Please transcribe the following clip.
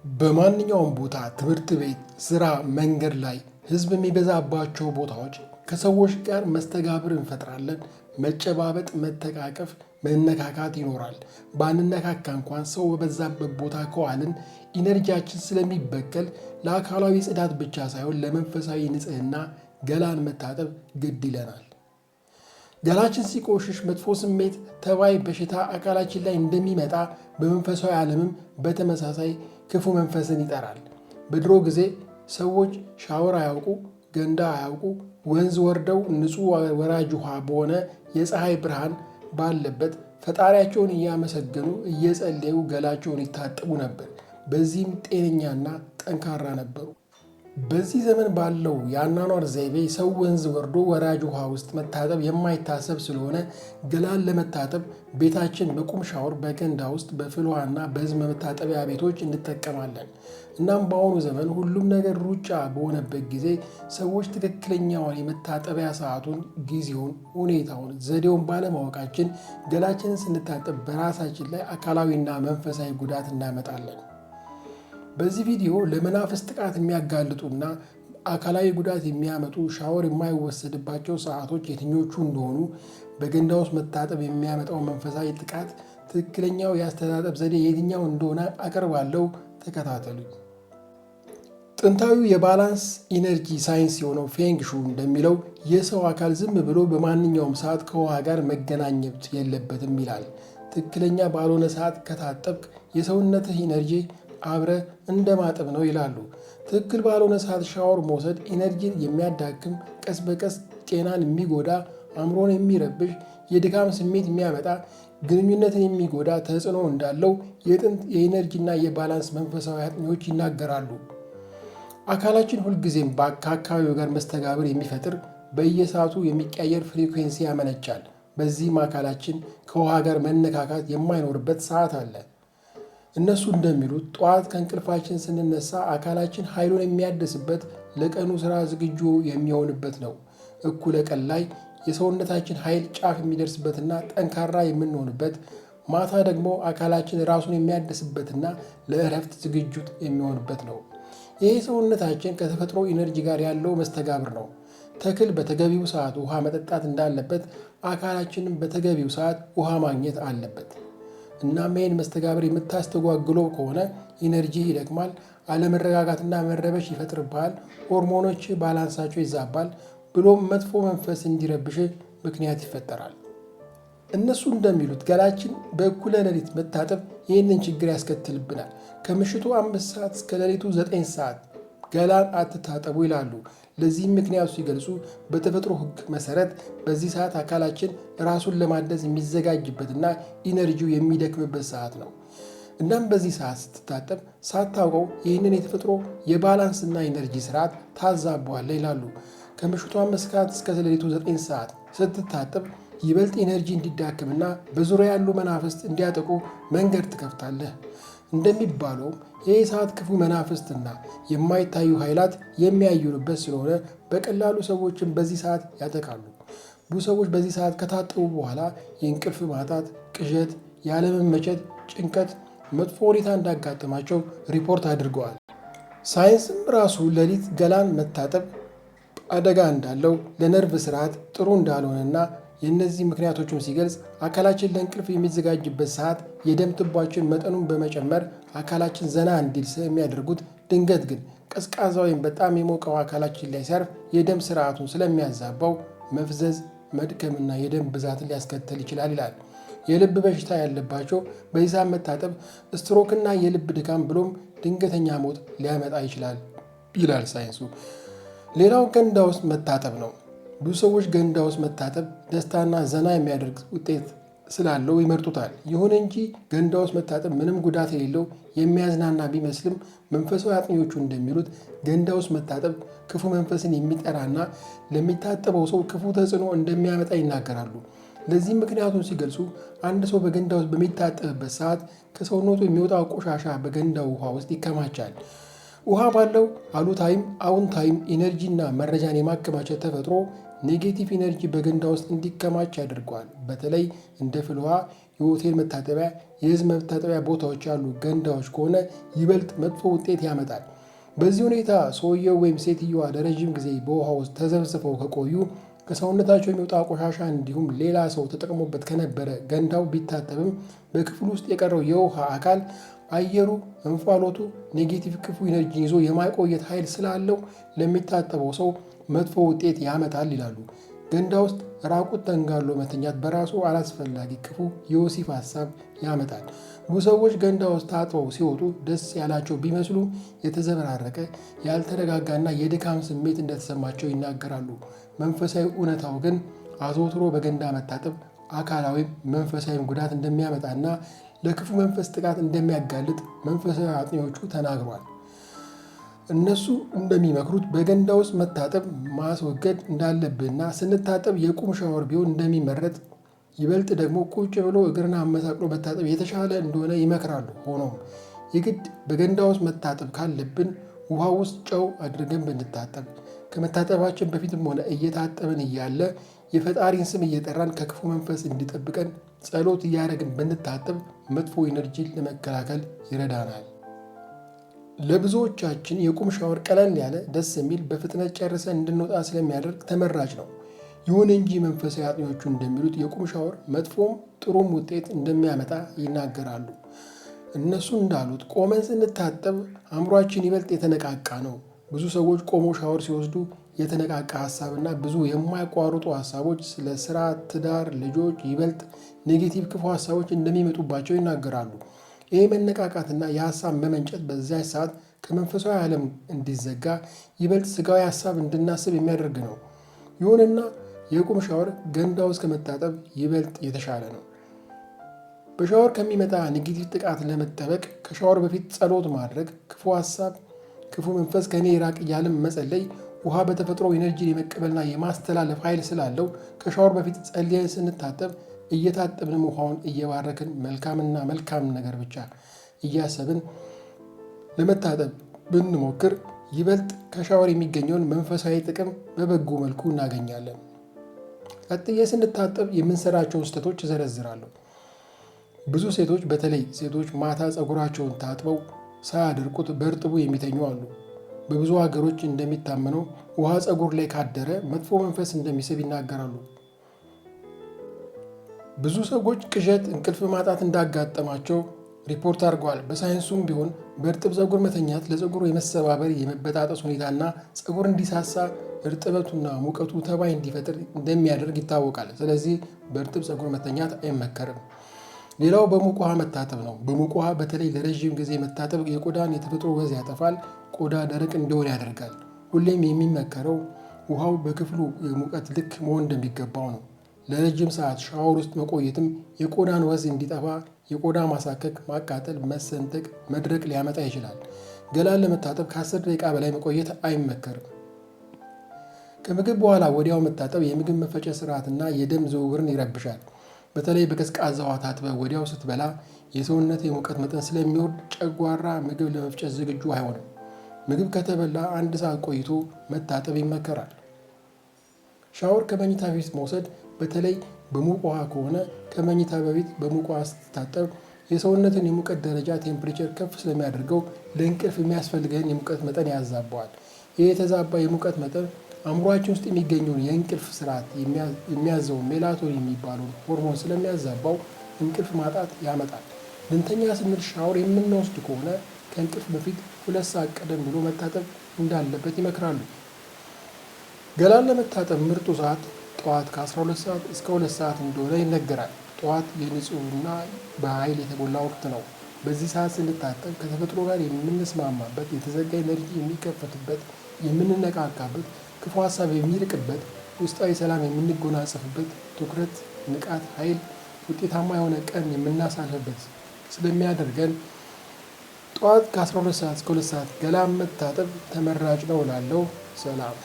በማንኛውም ቦታ ትምህርት ቤት፣ ስራ፣ መንገድ ላይ ህዝብ የሚበዛባቸው ቦታዎች ከሰዎች ጋር መስተጋብር እንፈጥራለን። መጨባበጥ፣ መተቃቀፍ፣ መነካካት ይኖራል። ባንነካካ እንኳን ሰው በበዛበት ቦታ ከዋልን ኢነርጂያችን ስለሚበከል ለአካላዊ ጽዳት ብቻ ሳይሆን ለመንፈሳዊ ንጽህና ገላን መታጠብ ግድ ይለናል። ገላችን ሲቆሽሽ መጥፎ ስሜት፣ ተባይ፣ በሽታ አካላችን ላይ እንደሚመጣ በመንፈሳዊ ዓለምም በተመሳሳይ ክፉ መንፈስን ይጠራል። በድሮ ጊዜ ሰዎች ሻወር አያውቁ፣ ገንዳ አያውቁ፣ ወንዝ ወርደው ንጹሕ ወራጅ ውሃ በሆነ የፀሐይ ብርሃን ባለበት ፈጣሪያቸውን እያመሰገኑ እየጸለዩ ገላቸውን ይታጠቡ ነበር። በዚህም ጤነኛና ጠንካራ ነበሩ። በዚህ ዘመን ባለው የአኗኗር ዘይቤ ሰው ወንዝ ወርዶ ወራጅ ውሃ ውስጥ መታጠብ የማይታሰብ ስለሆነ ገላን ለመታጠብ ቤታችን በቁም ሻወር፣ በገንዳ ውስጥ፣ በፍል ውሃና በህዝብ መታጠቢያ ቤቶች እንጠቀማለን። እናም በአሁኑ ዘመን ሁሉም ነገር ሩጫ በሆነበት ጊዜ ሰዎች ትክክለኛውን የመታጠቢያ ሰዓቱን፣ ጊዜውን፣ ሁኔታውን፣ ዘዴውን ባለማወቃችን ገላችንን ስንታጠብ በራሳችን ላይ አካላዊና መንፈሳዊ ጉዳት እናመጣለን። በዚህ ቪዲዮ ለመናፍስት ጥቃት የሚያጋልጡና አካላዊ ጉዳት የሚያመጡ ሻወር የማይወሰድባቸው ሰዓቶች የትኞቹ እንደሆኑ፣ በገንዳ ውስጥ መታጠብ የሚያመጣው መንፈሳዊ ጥቃት ትክክለኛው የአስተጣጠብ ዘዴ የትኛው እንደሆነ አቀርባለሁ። ተከታተሉ። ጥንታዊው የባላንስ ኢነርጂ ሳይንስ የሆነው ፌንግ ሹ እንደሚለው የሰው አካል ዝም ብሎ በማንኛውም ሰዓት ከውሃ ጋር መገናኘት የለበትም ይላል። ትክክለኛ ባልሆነ ሰዓት ከታጠብክ የሰውነትህ ኢነርጂ አብረ እንደማጠብ ነው ይላሉ። ትክክል ባልሆነ ሰዓት ሻወር መውሰድ ኢነርጂን የሚያዳክም፣ ቀስ በቀስ ጤናን የሚጎዳ፣ አእምሮን የሚረብሽ፣ የድካም ስሜት የሚያመጣ፣ ግንኙነትን የሚጎዳ ተጽዕኖ እንዳለው የጥንት የኢነርጂና የባላንስ መንፈሳዊ አጥኚዎች ይናገራሉ። አካላችን ሁልጊዜም ከአካባቢው ጋር መስተጋብር የሚፈጥር፣ በየሰዓቱ የሚቀያየር ፍሪኩዌንሲ ያመነጫል። በዚህም አካላችን ከውሃ ጋር መነካካት የማይኖርበት ሰዓት አለ። እነሱ እንደሚሉት ጠዋት ከእንቅልፋችን ስንነሳ አካላችን ኃይሉን የሚያድስበት፣ ለቀኑ ሥራ ዝግጁ የሚሆንበት ነው። እኩለ ቀን ላይ የሰውነታችን ኃይል ጫፍ የሚደርስበትና ጠንካራ የምንሆንበት፣ ማታ ደግሞ አካላችን ራሱን የሚያድስበትና ለእረፍት ዝግጁ የሚሆንበት ነው። ይህ ሰውነታችን ከተፈጥሮ ኢነርጂ ጋር ያለው መስተጋብር ነው። ተክል በተገቢው ሰዓት ውሃ መጠጣት እንዳለበት አካላችንም በተገቢው ሰዓት ውሃ ማግኘት አለበት። እናም ይህን መስተጋብር የምታስተጓግለው ከሆነ ኢነርጂ ይደክማል፣ አለመረጋጋትና መረበሽ ይፈጥርብሃል፣ ሆርሞኖች ባላንሳቸው ይዛባል፣ ብሎም መጥፎ መንፈስ እንዲረብሽ ምክንያት ይፈጠራል። እነሱ እንደሚሉት ገላችን በእኩለ ሌሊት መታጠብ ይህንን ችግር ያስከትልብናል። ከምሽቱ 5 ሰዓት እስከ ሌሊቱ 9 ሰዓት ገላን አትታጠቡ ይላሉ። ለዚህም ምክንያቱ ሲገልጹ በተፈጥሮ ሕግ መሰረት በዚህ ሰዓት አካላችን ራሱን ለማደስ የሚዘጋጅበትና ኢነርጂው የሚደክምበት ሰዓት ነው። እናም በዚህ ሰዓት ስትታጠብ ሳታውቀው ይህንን የተፈጥሮ የባላንስና ኢነርጂ ስርዓት ታዛበዋለህ ይላሉ። ከምሽቱ 5 ሰዓት እስከ ሌሊቱ 9 ሰዓት ስትታጠብ ይበልጥ ኢነርጂ እንዲዳክምና በዙሪያ ያሉ መናፍስት እንዲያጠቁ መንገድ ትከፍታለህ። እንደሚባለውም ይህ ሰዓት ክፉ መናፍስትና የማይታዩ ኃይላት የሚያዩንበት ስለሆነ በቀላሉ ሰዎችን በዚህ ሰዓት ያጠቃሉ። ብዙ ሰዎች በዚህ ሰዓት ከታጠቡ በኋላ የእንቅልፍ ማጣት፣ ቅዠት፣ ያለመመቸት፣ ጭንቀት፣ መጥፎ ሁኔታ እንዳጋጠማቸው ሪፖርት አድርገዋል። ሳይንስም ራሱ ሌሊት ገላን መታጠብ አደጋ እንዳለው፣ ለነርቭ ስርዓት ጥሩ እንዳልሆነና የእነዚህ ምክንያቶችን ሲገልጽ አካላችን ለእንቅልፍ የሚዘጋጅበት ሰዓት የደም ቱቦአችን መጠኑን በመጨመር አካላችን ዘና እንዲል ስለሚያደርጉት፣ ድንገት ግን ቀዝቃዛ ወይም በጣም የሞቀው አካላችን ላይ ሲያርፍ የደም ስርዓቱን ስለሚያዛባው መፍዘዝ፣ መድከምና የደም ብዛትን ሊያስከትል ይችላል ይላል። የልብ በሽታ ያለባቸው በዚህ ሰዓት መታጠብ ስትሮክና የልብ ድካም ብሎም ድንገተኛ ሞት ሊያመጣ ይችላል ይላል ሳይንሱ። ሌላው ገንዳ ውስጥ መታጠብ ነው። ብዙ ሰዎች ገንዳ ውስጥ መታጠብ ደስታና ዘና የሚያደርግ ውጤት ስላለው ይመርጡታል። ይሁን እንጂ ገንዳ ውስጥ መታጠብ ምንም ጉዳት የሌለው የሚያዝናና ቢመስልም መንፈሳዊ አጥኚዎቹ እንደሚሉት ገንዳ ውስጥ መታጠብ ክፉ መንፈስን የሚጠራና ለሚታጠበው ሰው ክፉ ተጽዕኖ እንደሚያመጣ ይናገራሉ። ለዚህም ምክንያቱን ሲገልጹ አንድ ሰው በገንዳ ውስጥ በሚታጠብበት ሰዓት ከሰውነቱ የሚወጣው ቆሻሻ በገንዳው ውሃ ውስጥ ይከማቻል። ውሃ ባለው አሉታዊም አዎንታዊም ኢነርጂና መረጃን የማከማቸት ተፈጥሮ ኔጌቲቭ ኢነርጂ በገንዳ ውስጥ እንዲከማች ያደርገዋል። በተለይ እንደ ፍል ውሃ፣ የሆቴል መታጠቢያ፣ የህዝብ መታጠቢያ ቦታዎች ያሉ ገንዳዎች ከሆነ ይበልጥ መጥፎ ውጤት ያመጣል። በዚህ ሁኔታ ሰውየው ወይም ሴትየዋ ለረዥም ጊዜ በውሃ ውስጥ ተዘብስበው ከቆዩ ከሰውነታቸው የሚወጣ ቆሻሻ እንዲሁም ሌላ ሰው ተጠቅሞበት ከነበረ ገንዳው ቢታጠብም በክፍሉ ውስጥ የቀረው የውሃ አካል አየሩ እንፋሎቱ ኔጌቲቭ ክፉ ኢነርጂ ይዞ የማቆየት ኃይል ስላለው ለሚታጠበው ሰው መጥፎ ውጤት ያመጣል ይላሉ። ገንዳ ውስጥ ራቁት ተንጋሎ መተኛት በራሱ አላስፈላጊ ክፉ የወሲብ ሀሳብ ያመጣል። ብዙ ሰዎች ገንዳ ውስጥ ታጥበው ሲወጡ ደስ ያላቸው ቢመስሉ የተዘበራረቀ ያልተረጋጋና የድካም ስሜት እንደተሰማቸው ይናገራሉ። መንፈሳዊ እውነታው ግን አዘውትሮ በገንዳ መታጠብ አካላዊም መንፈሳዊም ጉዳት እንደሚያመጣና ለክፉ መንፈስ ጥቃት እንደሚያጋልጥ መንፈሳዊ አጥኚዎቹ ተናግሯል። እነሱ እንደሚመክሩት በገንዳ ውስጥ መታጠብ ማስወገድ እንዳለብንና ስንታጠብ የቁም ሻወር ቢሆን እንደሚመረጥ፣ ይበልጥ ደግሞ ቁጭ ብሎ እግርን አመሳቅሎ መታጠብ የተሻለ እንደሆነ ይመክራሉ። ሆኖም የግድ በገንዳ ውስጥ መታጠብ ካለብን ውሃ ውስጥ ጨው አድርገን ብንታጠብ፣ ከመታጠባችን በፊትም ሆነ እየታጠብን እያለ የፈጣሪን ስም እየጠራን ከክፉ መንፈስ እንዲጠብቀን ጸሎት እያደረግን ብንታጠብ መጥፎ ኢነርጂን ለመከላከል ይረዳናል። ለብዙዎቻችን የቁም ሻወር ቀለል ያለ ደስ የሚል በፍጥነት ጨርሰን እንድንወጣ ስለሚያደርግ ተመራጭ ነው። ይሁን እንጂ መንፈሳዊ አጥኚዎቹ እንደሚሉት የቁም ሻወር መጥፎም ጥሩም ውጤት እንደሚያመጣ ይናገራሉ። እነሱ እንዳሉት ቆመን ስንታጠብ አእምሯችን ይበልጥ የተነቃቃ ነው። ብዙ ሰዎች ቆሞ ሻወር ሲወስዱ የተነቃቃ ሀሳብና ብዙ የማያቋርጡ ሀሳቦች ስለ ስራ፣ ትዳር፣ ልጆች ይበልጥ ኔጌቲቭ ክፉ ሀሳቦች እንደሚመጡባቸው ይናገራሉ። ይህ መነቃቃትና የሀሳብ መመንጨት በዚያች ሰዓት ከመንፈሳዊ ዓለም እንዲዘጋ ይበልጥ ስጋዊ ሀሳብ እንድናስብ የሚያደርግ ነው። ይሁንና የቁም ሻወር ገንዳ ውስጥ ከመታጠብ ይበልጥ የተሻለ ነው። በሻወር ከሚመጣ ኔጌቲቭ ጥቃት ለመጠበቅ ከሻወር በፊት ጸሎት ማድረግ፣ ክፉ ሀሳብ፣ ክፉ መንፈስ ከእኔ ይራቅ እያልን መጸለይ፣ ውሃ በተፈጥሮ ኢነርጂን የመቀበልና የማስተላለፍ ኃይል ስላለው ከሻወር በፊት ጸልየን ስንታጠብ እየታጠብንም ውሃውን እየባረክን መልካምና መልካም ነገር ብቻ እያሰብን ለመታጠብ ብንሞክር ይበልጥ ከሻወር የሚገኘውን መንፈሳዊ ጥቅም በበጎ መልኩ እናገኛለን። ቀጥዬ ስንታጠብ የምንሰራቸውን ስህተቶች እዘረዝራለሁ። ብዙ ሴቶች በተለይ ሴቶች ማታ ፀጉራቸውን ታጥበው ሳያደርቁት በእርጥቡ የሚተኙ አሉ። በብዙ ሀገሮች እንደሚታመነው ውሃ ፀጉር ላይ ካደረ መጥፎ መንፈስ እንደሚስብ ይናገራሉ። ብዙ ሰዎች ቅዠት፣ እንቅልፍ ማጣት እንዳጋጠማቸው ሪፖርት አድርገዋል። በሳይንሱም ቢሆን በእርጥብ ፀጉር መተኛት ለፀጉሩ የመሰባበር የመበጣጠስ ሁኔታና ፀጉር እንዲሳሳ እርጥበቱና ሙቀቱ ተባይ እንዲፈጥር እንደሚያደርግ ይታወቃል። ስለዚህ በእርጥብ ፀጉር መተኛት አይመከርም። ሌላው በሙቅ ውሃ መታጠብ ነው። በሙቅ ውሃ በተለይ ለረዥም ጊዜ መታጠብ የቆዳን የተፈጥሮ ወዝ ያጠፋል፣ ቆዳ ደረቅ እንዲሆን ያደርጋል። ሁሌም የሚመከረው ውሃው በክፍሉ የሙቀት ልክ መሆን እንደሚገባው ነው። ለረጅም ሰዓት ሻወር ውስጥ መቆየትም የቆዳን ወዝ እንዲጠፋ፣ የቆዳ ማሳከክ፣ ማቃጠል፣ መሰንጠቅ፣ መድረቅ ሊያመጣ ይችላል። ገላን ለመታጠብ ከ10 ደቂቃ በላይ መቆየት አይመከርም። ከምግብ በኋላ ወዲያው መታጠብ የምግብ መፈጨት ስርዓትና የደም ዝውውርን ይረብሻል። በተለይ በቀዝቃዛ ውሃ ታጥበህ ወዲያው ስትበላ የሰውነት የሙቀት መጠን ስለሚወርድ ጨጓራ ምግብ ለመፍጨት ዝግጁ አይሆንም። ምግብ ከተበላ 1 ሰዓት ቆይቶ መታጠብ ይመከራል። ሻወር ከመኝታ በፊት መውሰድ፣ በተለይ በሙቅ ውሃ ከሆነ ከመኝታ በፊት በሙቅ ውሃ ስትታጠብ የሰውነትን የሙቀት ደረጃ ቴምፕሬቸር ከፍ ስለሚያደርገው ለእንቅልፍ የሚያስፈልገን የሙቀት መጠን ያዛባዋል። ይህ የተዛባ የሙቀት መጠን አእምሯችን ውስጥ የሚገኘውን የእንቅልፍ ስርዓት የሚያዘው ሜላቶኒን የሚባለውን ሆርሞን ስለሚያዛባው እንቅልፍ ማጣት ያመጣል። ልንተኛ ስንል ሻወር የምንወስድ ከሆነ ከእንቅልፍ በፊት 2 ሰዓት ቀደም ብሎ መታጠብ እንዳለበት ይመክራሉ። ገላን ለመታጠብ ምርጡ ሰዓት ጠዋት ከ12 ሰዓት እስከ 2 ሰዓት እንደሆነ ይነገራል። ጠዋት የንጹህና በኃይል የተሞላ ወቅት ነው። በዚህ ሰዓት ስንታጠብ ከተፈጥሮ ጋር የምንስማማበት፣ የተዘጋ ኤነርጂ የሚከፈትበት፣ የምንነቃቃበት፣ ክፉ ሀሳብ የሚርቅበት፣ ውስጣዊ ሰላም የምንጎናጸፍበት፣ ትኩረት፣ ንቃት፣ ኃይል፣ ውጤታማ የሆነ ቀን የምናሳልፍበት ስለሚያደርገን ጠዋት ከ12 ሰዓት እስከ 2 ሰዓት ገላን መታጠብ ተመራጭ ነው እላለሁ። ሰላም።